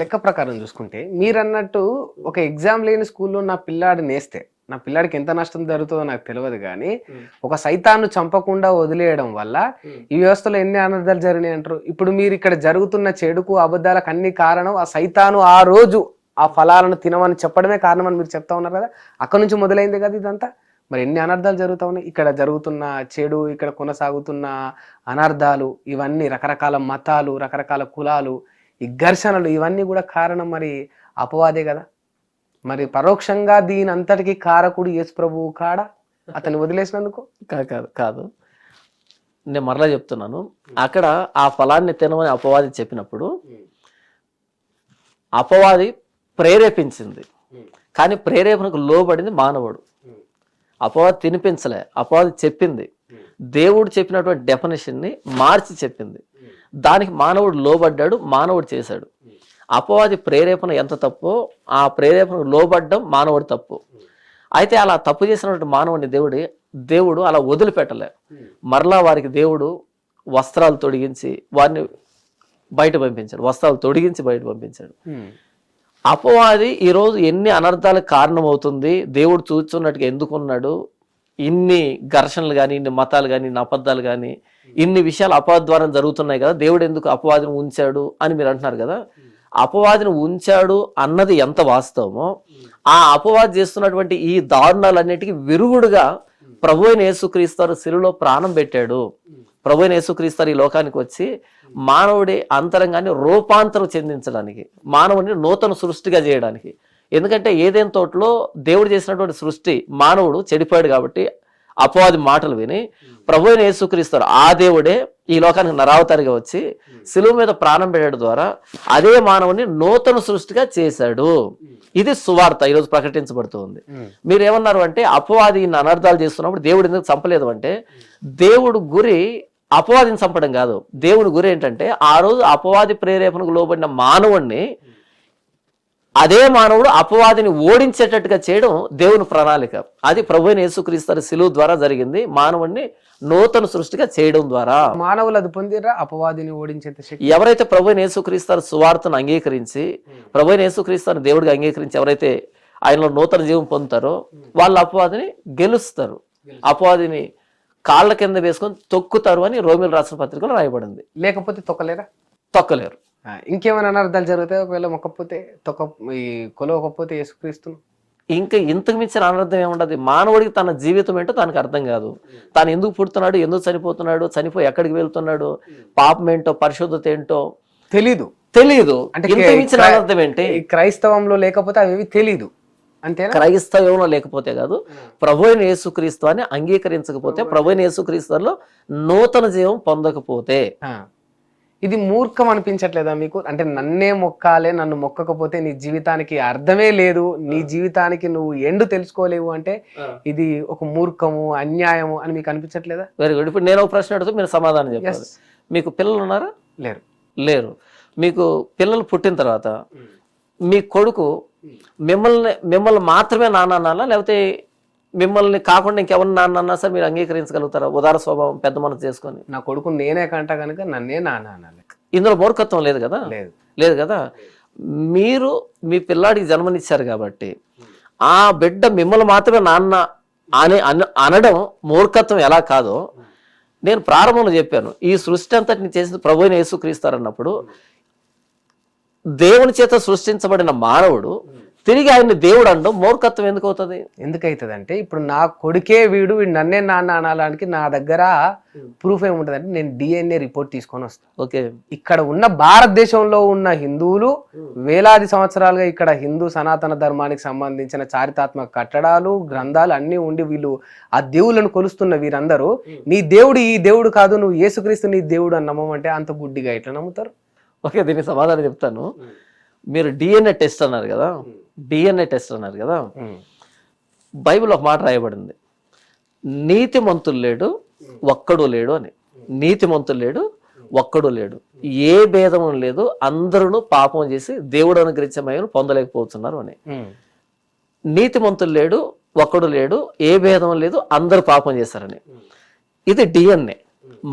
లెక్క ప్రకారం చూసుకుంటే మీరన్నట్టు ఒక ఎగ్జామ్ లేని స్కూల్లో నా పిల్లాడిని నేస్తే నా పిల్లాడికి ఎంత నష్టం జరుగుతుందో నాకు తెలియదు కానీ ఒక సైతాన్ని చంపకుండా వదిలేయడం వల్ల ఈ వ్యవస్థలో ఎన్ని అనర్థాలు జరిగినాయి అంటారు. ఇప్పుడు మీరు ఇక్కడ జరుగుతున్న చెడుకు అబద్ధాలకు అన్ని కారణం ఆ సైతాను ఆ రోజు ఆ ఫలాలను తినమని చెప్పడమే కారణం అని మీరు చెప్తా ఉన్నారు కదా. అక్కడ నుంచి మొదలైంది కదా ఇదంతా. మరి ఎన్ని అనర్థాలు జరుగుతూ ఉన్నాయి ఇక్కడ జరుగుతున్న చెడు, ఇక్కడ కొనసాగుతున్న అనర్థాలు, ఇవన్నీ రకరకాల మతాలు, రకరకాల కులాలు, ఈ ఘర్షణలు, ఇవన్నీ కూడా కారణం మరి అపవాదే కదా. మరి పరోక్షంగా దీని అంతటికి కారకుడు యేసు ప్రభువు కాడా అతన్ని వదిలేసినందుకు? కాదు, నేను మరలా చెప్తున్నాను. అక్కడ ఆ ఫలాన్ని తినమని అపవాది చెప్పినప్పుడు అపవాది ప్రేరేపించింది, కానీ ప్రేరేపణకు లోబడింది మానవుడు. అపవాది తినిపించలే, అపవాది చెప్పింది, దేవుడు చెప్పినటువంటి డెఫినేషన్ని మార్చి చెప్పింది. దానికి మానవుడు లోబడ్డాడు, మానవుడు చేశాడు. అపవాది ప్రేరేపణ ఎంత తప్పో ఆ ప్రేరేపణకు లోబడ్డం మానవుడి తప్పు. అయితే అలా తప్పు చేసినటువంటి మానవుడిని దేవుడు అలా వదిలిపెట్టలే. మరలా వారికి దేవుడు వస్త్రాలు తొడిగించి వారిని బయట పంపించాడు, వస్త్రాలు తొడిగించి బయట పంపించాడు. అపవాది ఈరోజు ఎన్ని అనర్థాలకు కారణమవుతుంది, దేవుడు చూస్తున్నట్టుగా ఎందుకున్నాడు, ఇన్ని ఘర్షణలు కానీ, ఇన్ని మతాలు కానీ, ఇన్ని అబద్ధాలు కానీ, ఇన్ని విషయాలు అపవాది ద్వారా జరుగుతున్నాయి కదా, దేవుడు ఎందుకు అపవాదిని ఉంచాడు అని మీరు అంటున్నారు కదా. అపవాదిని ఉంచాడు అన్నది ఎంత వాస్తవమో, ఆ అపవాది చేస్తున్నటువంటి ఈ దారుణాలన్నిటికీ విరుగుడుగా ప్రభు అయిన యేసుక్రీస్తు శిలువలో ప్రాణం పెట్టాడు. ప్రభు అయిన యేసుక్రీస్తు ఈ లోకానికి వచ్చి మానవుడి అంతరంగాన్ని రూపాంతరం చెందించడానికి, మానవుడిని నూతన సృష్టిగా చేయడానికి. ఎందుకంటే ఏదైనా తోటలో దేవుడు చేసినటువంటి సృష్టి మానవుడు చెడిపోయాడు కాబట్టి అపవాది మాటలు విని ప్రభు అయిన యేసుక్రీస్తు ఆ దేవుడే ఈ లోకానికి నరావతారిగా వచ్చి శిలువ మీద ప్రాణం పెట్టడం ద్వారా అదే మానవుని నూతన సృష్టిగా చేశాడు. ఇది సువార్త ఈరోజు ప్రకటించబడుతుంది. మీరు ఏమన్నారు అంటే అపవాది ఇన్ని అనర్థాలు చేస్తున్నప్పుడు దేవుడు ఎందుకు చంపలేదు అంటే, దేవుడు గురి అపవాదిని చంపడం కాదు. దేవుడి గురి ఏంటంటే ఆ రోజు అపవాది ప్రేరేపణకు లోబడిన మానవుడిని అదే మానవుడు అపవాదిని ఓడించేటట్టుగా చేయడం దేవుని ప్రణాళిక. అది ప్రభువైన యేసుక్రీస్తు శిలువ ద్వారా జరిగింది, మానవుడిని నూతన సృష్టిగా చేయడం ద్వారా. మానవులు అది పొందిరా అపవాదిని ఓడించేంత శక్తి. ఎవరైతే ప్రభువైన యేసుక్రీస్తు సువార్తను అంగీకరించి, ప్రభువైన యేసుక్రీస్తుని దేవుడిగా అంగీకరించి ఎవరైతే ఆయనలో నూతన జీవం పొందుతారో వాళ్ళు అపవాదిని గెలుస్తారు, అపవాదిని కాళ్ళ కింద వేసుకొని తొక్కుతారు అని రోమిలు రాసిన పత్రికలో రాయబడింది. లేకపోతే తొక్కలేరు. ఇంకేమైనా అనర్థాలు జరుగుతాయి ఒకవేళ మొక్కపోతే, కొలవకపోతే యేసుక్రీస్తును? ఇంకా ఇంతకు మించిన అనర్థం ఏముండదు. మానవుడికి తన జీవితం ఏంటో తనకు అర్థం కాదు. తాను ఎందుకు పుడుతున్నాడు, ఎందుకు చనిపోతున్నాడు, చనిపోయి ఎక్కడికి వెళ్తున్నాడు, పాపం ఏంటో పరిశుద్ధత ఏంటో తెలీదు. అంటే ఇంతకు మించిన అనర్థం ఏంటి? క్రైస్తవంలో లేకపోతే అవి తెలీదు అంతే. క్రైస్తవంలో లేకపోతే కాదు, ప్రభు అయిన యేసుక్రీస్తు అని అంగీకరించకపోతే, ప్రభు అయిన యేసుక్రీస్తులో నూతన జీవం పొందకపోతే ఇది మూర్ఖం అనిపించట్లేదా మీకు? అంటే నన్నే మొక్కాలే, నన్ను మొక్కకపోతే నీ జీవితానికి అర్థమే లేదు, నీ జీవితానికి నువ్వు ఎండు తెలుసుకోలేవు అంటే ఇది ఒక మూర్ఖము, అన్యాయము అని మీకు అనిపించట్లేదా? Very good. ఇప్పుడు నేను ఒక ప్రశ్న అడుగుతూ మీరు సమాధానం చెప్పాలి. మీకు పిల్లలు ఉన్నారా? లేరు. మీకు పిల్లలు పుట్టిన తర్వాత మీ కొడుకు మిమ్మల్ని మాత్రమే నాన్న అనాలా, లేకపోతే మిమ్మల్ని కాకుండా ఇంకెవరిని నాన్న అన్నా సరే మీరు అంగీకరించగలుగుతారా? ఉదార స్వభావం పెద్ద మనసు చేసుకొని నా కొడుకు నేనే కంట కనుక నన్నే నాన్న అనాలి. ఇందులో మూర్ఖత్వం లేదు కదా. లేదు కదా. మీరు మీ పిల్లాడికి జన్మనిచ్చారు కాబట్టి ఆ బిడ్డ మిమ్మల్ని మాత్రమే నాన్న అనడం మూర్ఖత్వం ఎలా కాదో నేను ప్రారంభంలో చెప్పాను. ఈ సృష్టి అంతటిని చేసింది ప్రభు అయిన యేసుక్రీస్తు అన్నప్పుడు దేవుని చేత సృష్టించబడిన మానవుడు తిరిగి ఆయన్ని దేవుడు అనడం మూర్ఖత్వం ఎందుకు అవుతుంది? ఎందుకైతుంది ఇప్పుడు నా కొడుకే వీడు నన్నే నాన్న అనడానికి నా దగ్గర ప్రూఫ్ ఏముంటది అంటే నేను DNA రిపోర్ట్ తీసుకొని వస్తాను. ఓకే, ఇక్కడ ఉన్న భారతదేశంలో ఉన్న హిందువులు వేలాది సంవత్సరాలుగా ఇక్కడ హిందూ సనాతన ధర్మానికి సంబంధించిన చారిత్రాత్మక కట్టడాలు, గ్రంథాలు అన్ని ఉండి వీళ్ళు ఆ దేవుళ్ళను కొలుస్తున్న వీరందరూ నీ దేవుడు ఈ దేవుడు కాదు, నువ్వు యేసుక్రీస్తు నీ దేవుడు అని నమ్మమంటే అంత గుడ్డిగా ఎట్లా నమ్ముతారు? ఓకే, దీనికి సమాధానం చెప్తాను. మీరు DNA టెస్ట్ అన్నారు కదా, DNA టెస్ట్ అన్నారు కదా, బైబిల్ ఒక మాట రాయబడింది, నీతిమంతులు లేడు ఒక్కడు లేడు అని. నీతిమంతులు లేడు ఒక్కడు లేడు, ఏ భేదము లేదు, అందరూ పాపం చేసి దేవుడు అనుగ్రహించే మహిమను పొందలేకపోతున్నారు అని. నీతిమంతులు లేడు ఒక్కడు లేడు, ఏ భేదం లేదు, అందరూ పాపం చేశారని. ఇది DNA,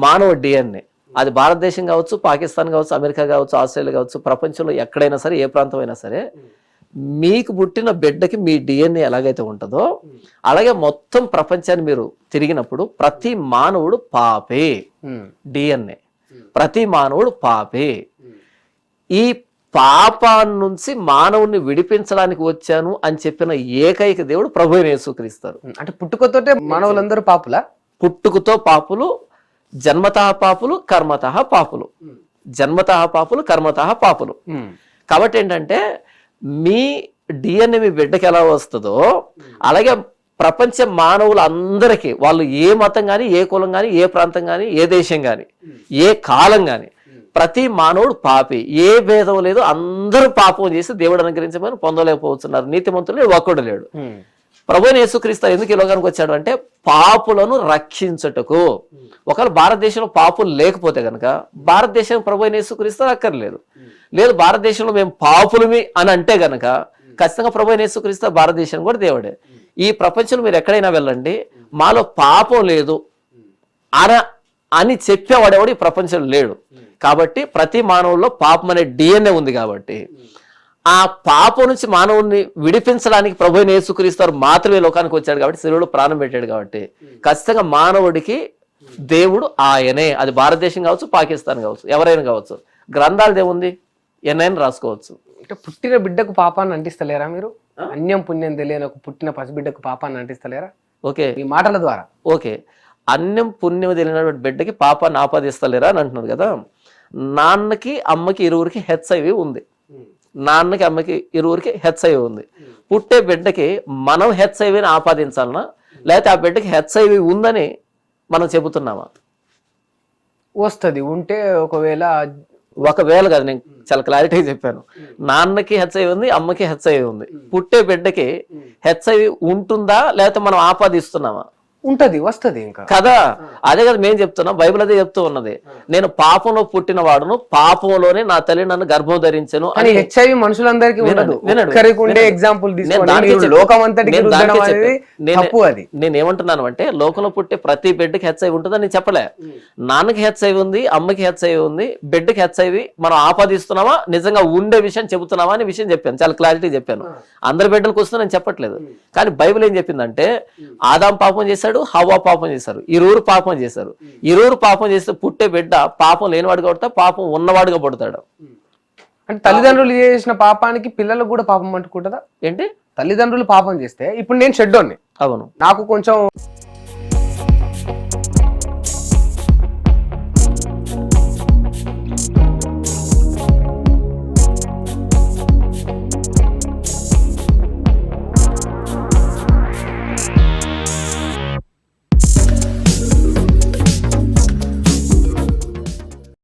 మానవ DNA. అది భారతదేశం కావచ్చు, పాకిస్తాన్ కావచ్చు, అమెరికా కావచ్చు, ఆస్ట్రేలియా కావచ్చు, ప్రపంచంలో ఎక్కడైనా సరే, ఏ ప్రాంతం అయినా సరే, మీకు పుట్టిన బిడ్డకి మీ డిఎన్ఏ ఎలాగైతే ఉంటుందో అలాగే మొత్తం ప్రపంచాన్ని మీరు తిరిగినప్పుడు ప్రతి మానవుడు పాపే. డిఎన్ఏ ప్రతి మానవుడు పాపే. ఈ పాపాన్ని నుంచి మానవుని విడిపించడానికి వచ్చాను అని చెప్పిన ఏకైక దేవుడు ప్రభువైన యేసుక్రీస్తు. అంటే పుట్టుకతోటే మానవులందరూ పాపులా? పుట్టుకతో పాపులు, జన్మతః పాపులు, కర్మతః పాపులు. జన్మతః పాపులు, కర్మతః పాపులు. కాబట్టి ఏంటంటే మీ డిఎన్ఏ మీ బిడ్డకి ఎలా వస్తుందో అలాగే ప్రపంచ మానవులందరికీ, వాళ్ళు ఏ మతం కానీ, ఏ కులం కానీ, ఏ ప్రాంతం కానీ, ఏ దేశం కానీ, ఏ కాలం కానీ, ప్రతి మానవుడు పాపి. ఏ భేదం లేదు, అందరూ పాపం చేసి దేవుడు అనుగ్రహించమని పొందలేకపోతున్నారు. నీతిమంతులు ఒక్కడు లేడు. ప్రభువైన యేసుక్రీస్తు ఎందుకు ఈ లోకానికి వచ్చాడు అంటే పాపులను రక్షించుటకు. ఒకవేళ భారతదేశంలో పాపులు లేకపోతే కనుక భారతదేశం ప్రభువైన యేసుక్రీస్తు అక్కర్లేదు. లేదు భారతదేశంలో మేము పాపులమి అని అంటే గనక ఖచ్చితంగా ప్రభువైన యేసుక్రీస్తు భారతదేశం కూడా దేవుడే. ఈ ప్రపంచంలో మీరు ఎక్కడైనా వెళ్ళండి, మాలో పాపం లేదు అని చెప్పేవాడేవాడు ఈ ప్రపంచంలో లేడు. కాబట్టి ప్రతి మానవుల్లో పాపం అనే డిఎన్ఏ ఉంది. కాబట్టి ఆ పాపం నుంచి మానవుడిని విడిపించడానికి ప్రభువైన యేసుక్రీస్తు మాత్రమే లోకానికి వచ్చాడు. కాబట్టి శిలువలో ప్రాణం పెట్టాడు. కాబట్టి ఖచ్చితంగా మానవుడికి దేవుడు ఆయనే. అది భారతదేశం కావచ్చు, పాకిస్తాన్ కావచ్చు, ఎవరైనా కావచ్చు. గ్రంథాలు ఏముంది, ఎన్నైనా రాసుకోవచ్చు. అంటే పుట్టిన బిడ్డకు పాపాన్ని అంటిస్తలేరా మీరు? అన్యం పుణ్యం తెలియని ఒక పుట్టిన పసిబిడ్డకు పాపాన్ని అంటిస్తలేరా? ఓకే, ఈ మాటల ద్వారా. ఓకే, అన్యం పుణ్యం తెలియనటువంటి బిడ్డకి పాపాన్ని ఆపాదిస్తలేరా అని అంటున్నారు కదా. నాన్నకి అమ్మకి ఇరువురికి హెచ్ఐవి ఉంది. నాన్నకి అమ్మకి ఇరువురికి హెచ్ఐవి ఉంది. పుట్టే బిడ్డకి మనం హెచ్ఐవిని ఆపాదించాలనా, లేకపోతే ఆ బిడ్డకి హెచ్ఐవి ఉందని మనం చెబుతున్నామా? వస్తుంది ఉంటే ఒకవేళ కాదు, నేను చాలా క్లారిటీగా చెప్పాను. నాన్నకి హెచ్ఐవి ఉంది, అమ్మకి హెచ్ఐవి ఉంది. పుట్టే బిడ్డకి హెచ్ఐవి ఉంటుందా లేకపోతే మనం ఆపాదిస్తున్నామా? ఉంటది, వస్తుంది ఇంకా కదా. అదే కదా మేము చెప్తున్నాం. బైబిల్ అదే చెప్తూ ఉన్నది, నేను పాపంలో పుట్టిన వాడును, పాపంలోనే నా తల్లి నన్ను గర్భం ధరించను అని. హెచ్ఐవి మనుషులందరికీ ఉండదు. ఎగ్జాంపుల్ నేనేమంటున్నాను అంటే లోకంలో పుట్టే ప్రతి బిడ్డకి హెచ్ఐవి ఉంటుందని నేను చెప్పలే. నాన్నకి హెచ్ఐవి ఉంది, అమ్మకి హెచ్ఐవి ఉంది, బిడ్డకి హెచ్ఐవి మనం ఆపాదిస్తున్నామా, నిజంగా ఉండే విషయం చెబుతున్నామా అనే విషయం చెప్పాను. చాలా క్లారిటీ చెప్పాను. అందరి బిడ్డలకు వస్తుందని నేను చెప్పట్లేదు. కానీ బైబిల్ ఏం చెప్పిందంటే ఆదాం పాపం చేశాడు, హవ్వ పాపం చేశారు, ఇరువురు పాపం చేశారు. ఇరువురు పాపం చేస్తే పుట్టే బిడ్డ పాపం లేనివాడుగా పుడతా, పాపం ఉన్నవాడుగా పుడతాడు. అంటే తల్లిదండ్రులు చేసిన పాపానికి పిల్లలకు కూడా పాపం అంటుకుంటుందా ఏంటి? తల్లిదండ్రులు పాపం చేస్తే ఇప్పుడు నేను షెడ్డోని, అవును, నాకు కొంచెం